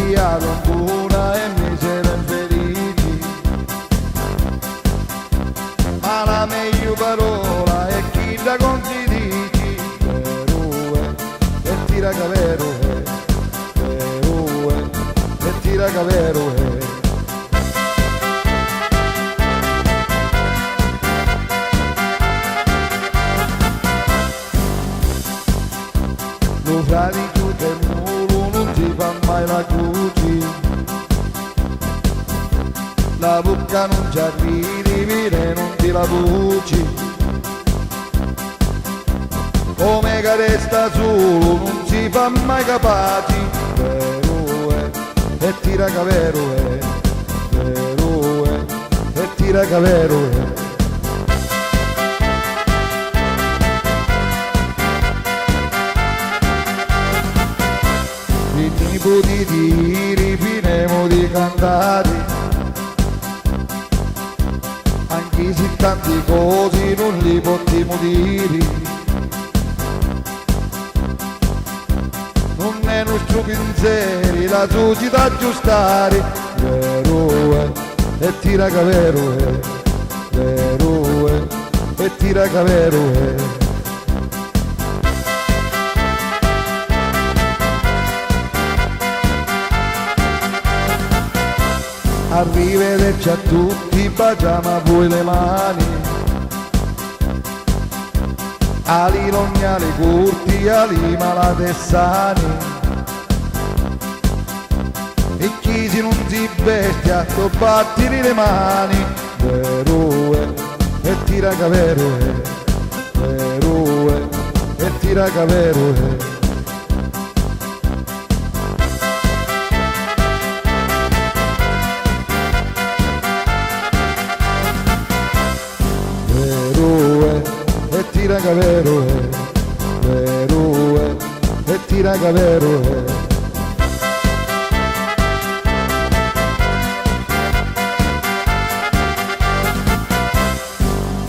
chi ha lontuna e misera infelici, ma la meglio parola è chi da conti dici, vero è, e tira che vero è, vero è, e tira che vero è. Lo fra di tutto il muro non si fa mai la croce, la bocca non ci arrivi, vire non ti la buci, come che resta solo non si fa mai capaci, vero è, e tira che vero è, vero è, e tira che vero è. I nipoti di rifiniamo di cantare, anche se tanti cose non li potremo dire, non è nostro pensiero la società aggiustare, vero è, e tira che vero è, vero è, e tira che vero è. Arrivederci a tutti, baciamo a voi le mani, ali lognali corti, ali malati e sani, e chi si non si bestia, to battili le mani, vero è, e tira che vero è, vero è, e tira che vero è. E tira che vero è, vero è, e tira che vero è.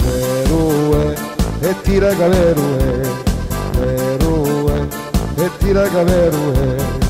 Vero è, e tira che vero è, vero è, e tira che vero è.